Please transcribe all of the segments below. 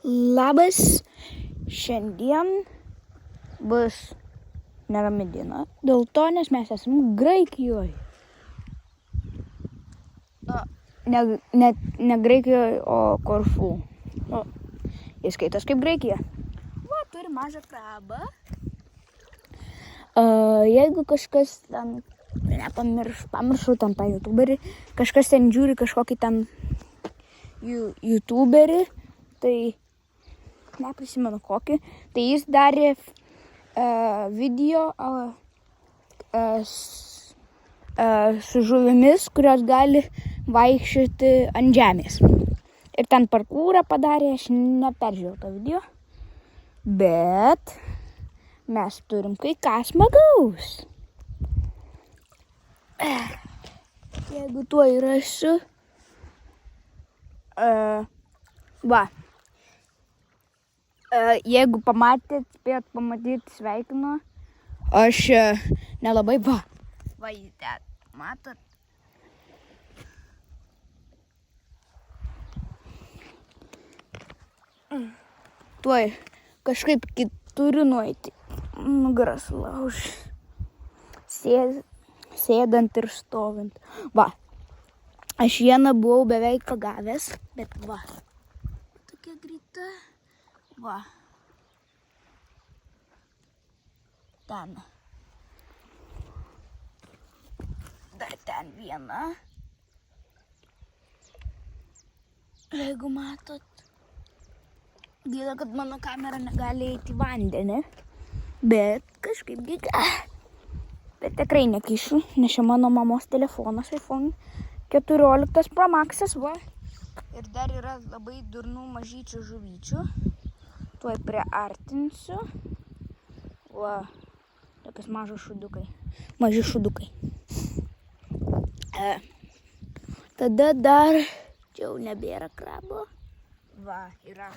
Labas, šiandien bus nerami diena, dėl to, nes mes esame Graikijoje. Ne Graikijoje, o Korfų. Jis skaitas kaip Graikija. Va, turi mažą krabą. Jeigu kažkas ten, pamiršau ten tą youtuberį, kažkas ten žiūri kažkokį ten youtuberį, tai neprisimenu kokį, tai jis darė video su žuvimis, kurios gali vaikščioti ant žemės. Ir ten parkūrą padarė, aš neperžiūrėjau to video, bet mes turim kai ką smagaus. Jeigu tuo įrašiu, jeigu pamatėt, spėjot pamatyti, sveikinu. Aš nelabai va, matot. Tuoj kažkaip turiu nueiti. Nugaras laužį. Sėdant ir stovint. Va, aš vieną buvau beveik pagavęs, bet va. Tokia greita. Va. Ten. Dar ten viena. Jeigu matot. Gaila, kad mano kamera negali eiti į vandenį. Bet kažkaip giga. Bet tikrai nekišiu, nes čia mano mamos telefonas iPhone 14 Pro Max'as, va. Ir dar yra labai durnų mažyčių žuvyčių. Tuoj priartinsiu. Va, tokias maži šudukai. Tada dar, čia jau nebėra krabo. Va, yra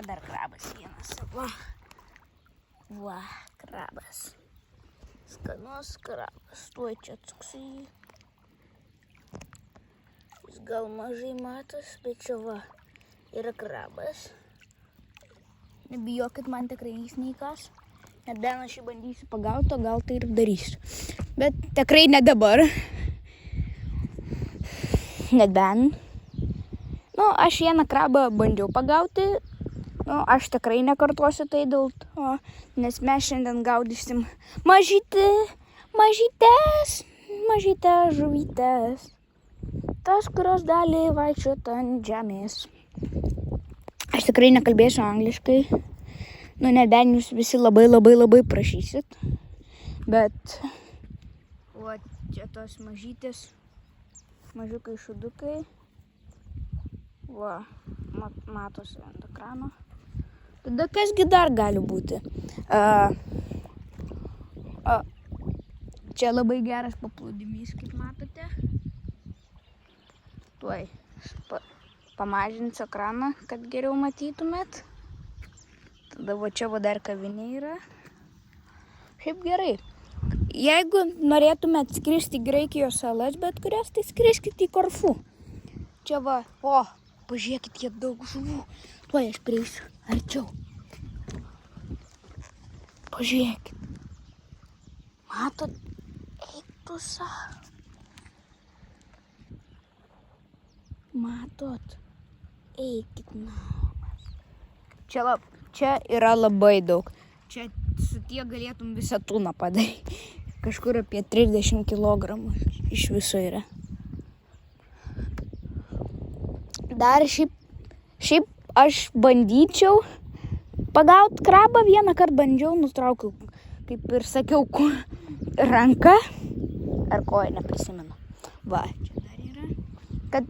dar krabas vienas. Va, krabas. Skanus krabas. Tuoj čia atsuksiu jį. Jis gal mažai matos, bet čia va, yra krabas. Nebijokit, man tikrai jis neįkas. Nebent aš jį bandysiu pagauti, o gal tai ir darysiu. Bet tikrai ne dabar. Nebent. Aš vieną krabą bandžiau pagauti. Aš tikrai nekartosiu tai dėl to, nes mes šiandien gaudysim mažytės žuvytės. Tas, kurios gali vaikščioti ant žemės. Aš tikrai nekalbėsiu angliškai. Nebent jūs visi labai prašysit. Bet, o čia tos mažiukai šudukai. Va, matosi ant ekrano. Tada kasgi dar gali būti? Čia labai geras paplūdimys, kaip matote. Tuoj pamažinsiu ekraną, kad geriau matytumėt. Tada va čia dar kavinė yra. Šiaip gerai. Jeigu norėtumėt skristi į Graikijos salas, bet kurias, tai skriskite į Korfų. Čia va, pažiūrėkit, kiek daug žuvų. Tuoj aš prieisiu arčiau. Pažiūrėkit. Matot? Eik tu savo. Matot? Eikit namas. Čia yra labai daug. Čia su tiek galėtum visą tūną padaryti. Kažkur apie 30 kg iš viso yra. Dar šiaip aš bandyčiau pagauti krabą, vieną kartą bandžiau, nutraukiau, kaip ir sakiau, ranką ar koją, neprisimenu. Va, čia dar yra, kad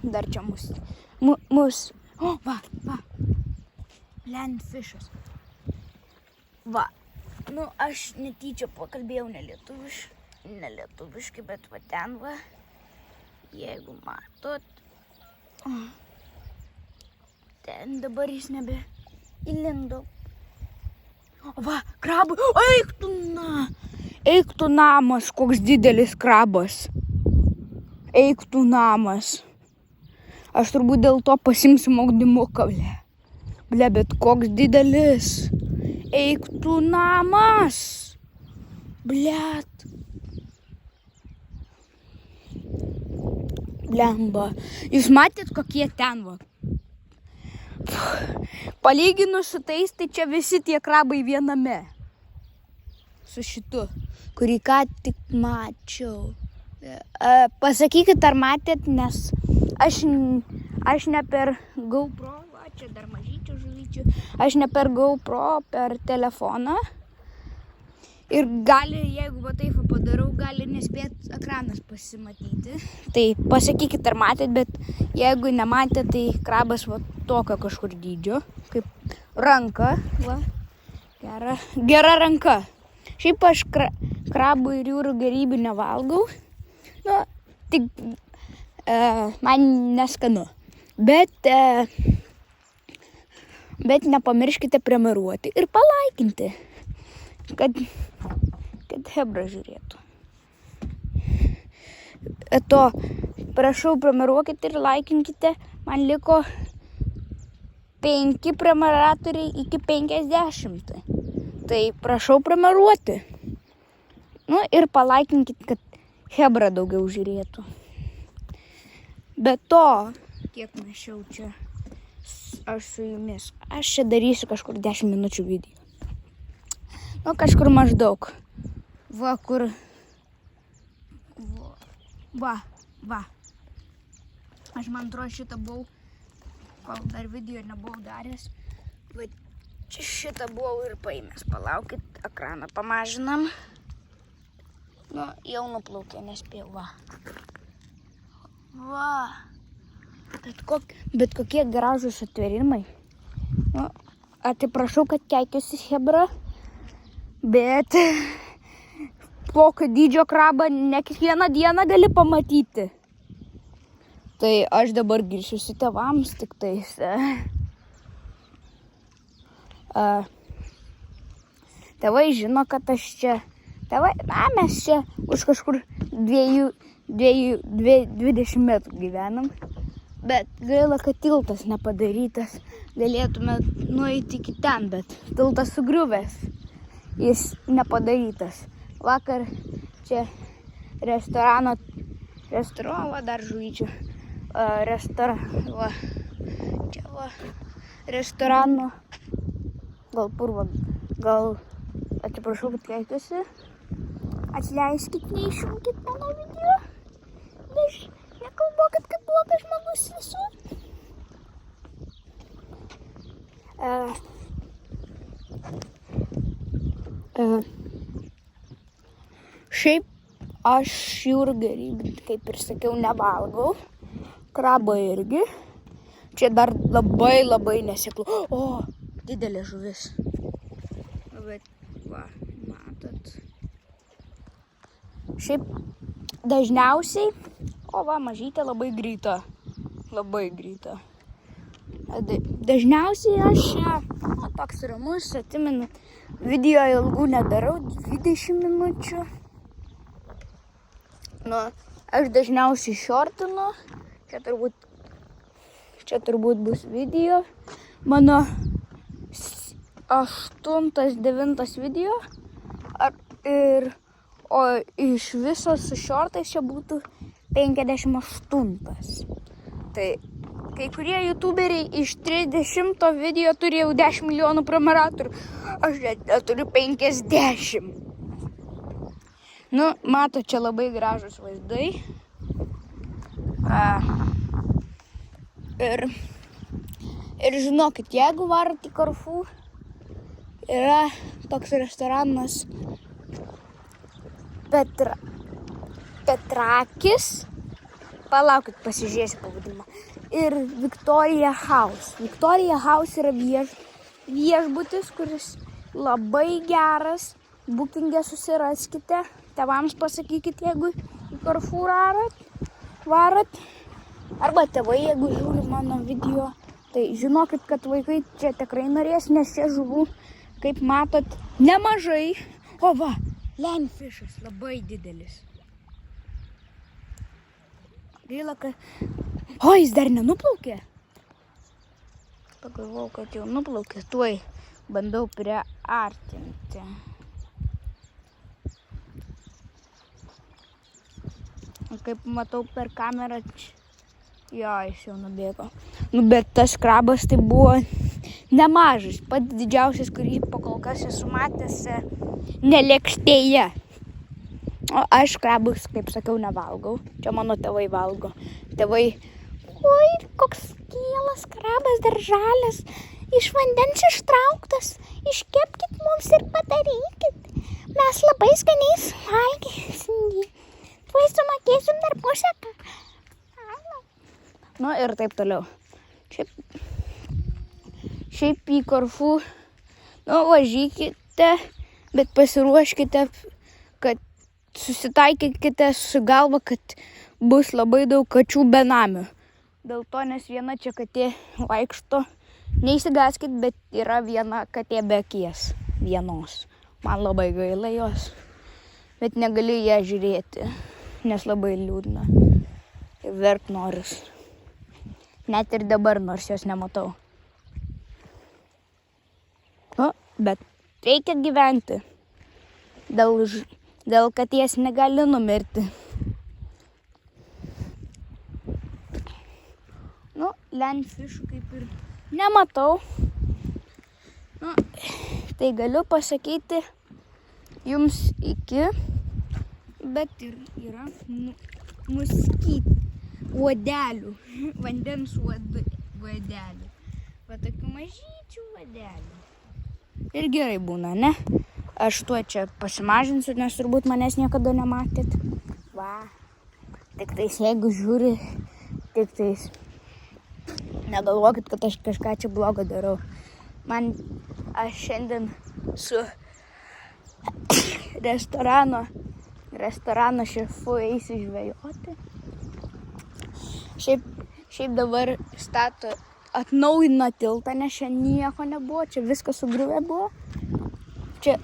dar čia va, landfishas. Va, aš netyčia pakalbėjau nelietuviškai, bet va ten va, jeigu matot, ten dabar jis nebe įlindo. Va, krabai, eik tu namas, koks didelis krabas. Eik tu namas. Aš turbūt dėl to pasimsiu maudymuką. Ble, bet koks didelis. Eik tu namas. Blet. Blemba. Jūs matėt, kokie ten va? Palyginus su tais, tai čia visi tie krabai viename. Su šitu, kurį ką tik mačiau. Pasakykit, ar matėt, nes aš ne per GoPro, va, čia dar mažyčių žuvyčių, aš ne per GoPro, per telefoną. Ir gali, jeigu va taip padarau, gali nespėt ekranas pasimatyti. Tai pasakykit, ar matėt, bet jeigu nematėt, tai krabas va tokio kažkur dydžio, kaip ranka, va, gera ranka. Šiaip aš krabų ir jūrų gėrybių nevalgau, nu, tik man neskanu. Bet nepamirškite prenumeruoti ir palaikinti, kad Hebra žiūrėtų. Prašau, prenumeruokite ir laikinkite. Man liko 5 prenumeratoriai iki 50. Tai prašau prenumeruoti. Nu ir palaikinkit, kad Hebra daugiau žiūrėtų. Be to, kiek mačiau čia aš su jumis. Aš čia darysiu kažkur 10 minučių video. Nu, kažkur maždaug. Va, kur. Va. Aš man atrodo šitą buvau, kol dar video nebuvau daręs. Va, čia šitą buvau ir paėmęs. Palaukit, ekraną pamažinam. Nu, jau nuplaukė, nespėjau, va. Bet kokie gražūs atvėrimai. Nu, atsiprašau, kad keikiuosi Hebra, bet tokio dydžio krabą ne kiekvieną dieną gali pamatyti. Tai aš dabar grįšiuosi tėvams tik tais. Tėvai žino, kad aš čia. Mes čia už kažkur 20 metrų gyvenam. Bet gaila, kad tiltas nepadarytas. Galėtume nueiti iki ten, bet tiltas sugriuvęs. Jis nepadarytas. Vakar čia restorano, va dar žuvyčių. Čia va restorano. Gal atsiprašau, kad keikiuosi. Atleiskit, neišjungkit mano video. Nekalbokit, kad blogas žmogus esu. Šiaip aš jūrų gėrybių, kaip ir sakiau, nevalgau. Krabą irgi. Čia dar labai neseklu. O, didelė žuvis. Bet, va, matot. Šiaip dažniausiai, mažytė labai greita. Dažniausiai aš toks ramus, atsimenu, video ilgų nedarau, 20 minučių. Nu, aš dažniausiai šortinu, čia turbūt bus video. Mano 8-9 video. O iš viso su šortais čia būtų 58. Tai kai kurie youtuberiai iš 30 video turėjau 10 milijonų prenumeratorių. Aš turiu 50. Nu, mato, čia labai gražus vaizdai. Ir žinokit, jeigu varot į Karfu, yra toks restoranas Petrakis. Palaukit, pasižiūrėsiu pavadinimą. Ir Victoria House. Victoria House yra viešbutis, kuris labai geras. Booking'e susiraskite. Tėvams pasakykit, jeigu į Karfu varat. Arba tėvai, jeigu žiūri mano video. Tai žinokit, kad vaikai čia tikrai norės, nes čia žuvų, kaip matot, nemažai. O va, lionfishas labai didelis. Gaila, kad... O, jis dar nenuplaukė. Pagalvojau, kad jau nuplaukė, tuoj bandau priartinti. Kaip matau per kamerą, jo, jis jau nubėgo. Nu, bet tas krabas tai buvo nemažas, pats didžiausias, kurį kol kas esu matęs ne lėkštėje. O aš krabus, kaip sakiau, nevalgau. Čia mano tėvai valgo. Tėvai, oi, koks kielas krabas, dar žalias, iš vandens ištrauktas, iškepkit mums ir padarykit. Mes labai skaniai valgysim. Tuoj sumokėsim dar pusę. Nu ir taip toliau. Šiaip į Korfų, važykite, bet pasiruoškite, kad susitaikykite su galva, kad bus labai daug kačių benamių. Dėl to, nes viena čia katė vaikšto. Neįsigaskit, bet yra viena katė be akies. Vienos. Man labai gaila jos. Bet negaliu ją žiūrėti, nes labai liūdna. Ir verkt noris. Net ir dabar, nors jos nematau. Bet reikia gyventi. Dėl katės negali numirti. Landfišų kaip ir nematau. Tai galiu pasakyti jums iki, bet ir yra uodelių, vandens uodelių. Va tokių mažyčių uodelių. Ir gerai būna, ne? Aš tuo čia pasimažinsiu, nes turbūt manęs niekada nematėt. Va. Tik tais jeigu žiūri, tik tais negalvokit, kad aš kažką čia blogo darau. Aš šiandien su restorano šefu eisiu žvejoti. Šiaip dabar atnaujino tiltą, nes čia nieko nebuvo, čia viskas sugriuvę buvo. Čia,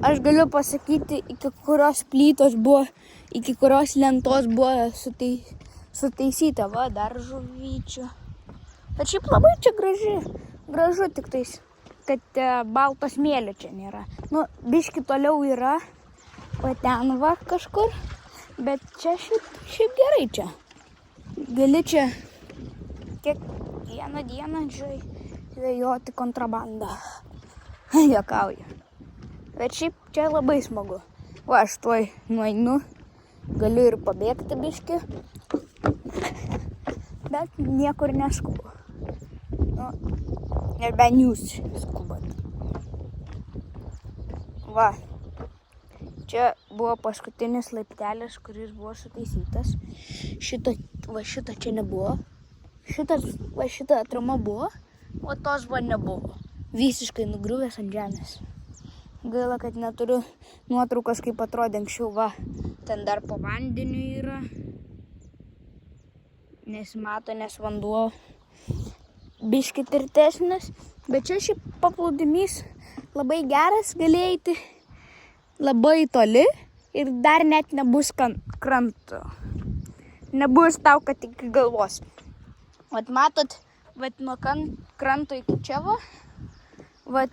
aš galiu pasakyti, iki kurios plytos buvo, iki kurios lentos buvo sutaisyta, va, dar žuvyčių. Bet šiaip labai čia gražu tik tais, kad balto smėlio čia nėra. Biški toliau yra, o ten va kažkur, bet čia šiaip gerai čia. Gali čia kiekvieną dieną žvejoti kontrabandą. Juokauju. Bet šiaip čia labai smagu. Va, aš tuoj nueinu, galiu ir pabėgti biški, bet niekur neskubu. Nebent jūs skubat. Va, čia buvo paskutinis laiptelis, kuris buvo sutaisytas. Šito čia nebuvo. Šita atrama buvo, o tos va nebuvo. Visiškai nugriuvęs ant žemės. Gaila, kad neturiu nuotraukos, kaip atrodė anksčiau, va. Ten dar po vandeniu yra. Nesimato, nes vanduo biški tirtesnis. Bet čia šiaip paplūdimys labai geras, gali eiti labai toli ir dar net nebus kranto. Nebus tau, kad iki galvos. Vat matot, vat nuo kranto iki čia va. Vat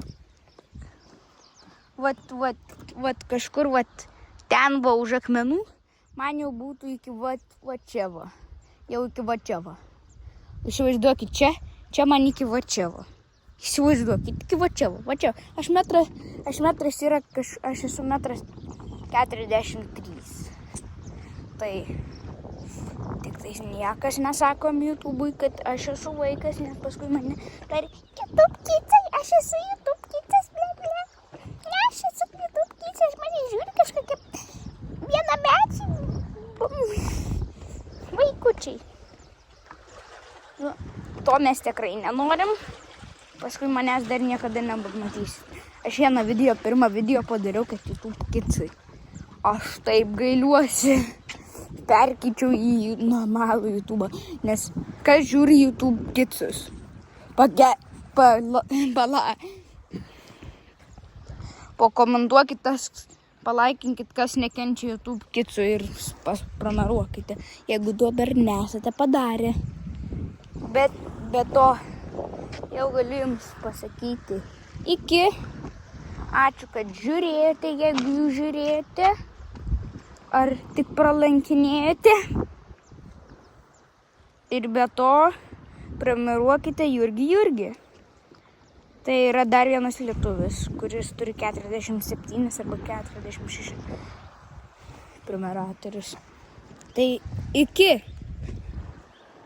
kažkur vat ten va už akmenų, man jau būtų iki va čia va. Jau iki va čia va. Įsivaizduokit čia man iki va čia va. Įsivaizduokit, iki va čia va. Va čia. Aš esu 1,43 m. Tai tik tais niekas nesakom YouTube'ui, kad aš esu vaikas, nes paskui mane dar YouTube kicai, aš esu YouTube kicas, ble. Ne, aš esu YouTube kicas, mane žiūri kažkokie vienamečiai vaikučiai. To mes tikrai nenorim, paskui manęs dar niekada nepamatysit. Aš pirmą video padariau, kad YouTube kicai. Aš taip gailiuosi. Perkyčiau į normalų YouTube, nes kas žiūri YouTube kicus? Pakomentuokit, palaikinkit, kas nekenčia YouTube kicų ir pranumeruokite, jeigu to dar nesate padarę. Bet be to, Jau galiu jums pasakyti. Iki. Ačiū, kad žiūrėjote, jeigu jūs žiūrėjote. Ar tik pralankinėjote. Ir be to, prenumeruokite Jurgį. Tai yra dar vienas lietuvis, kuris turi 47 arba 46 prenumeratorius. Tai iki.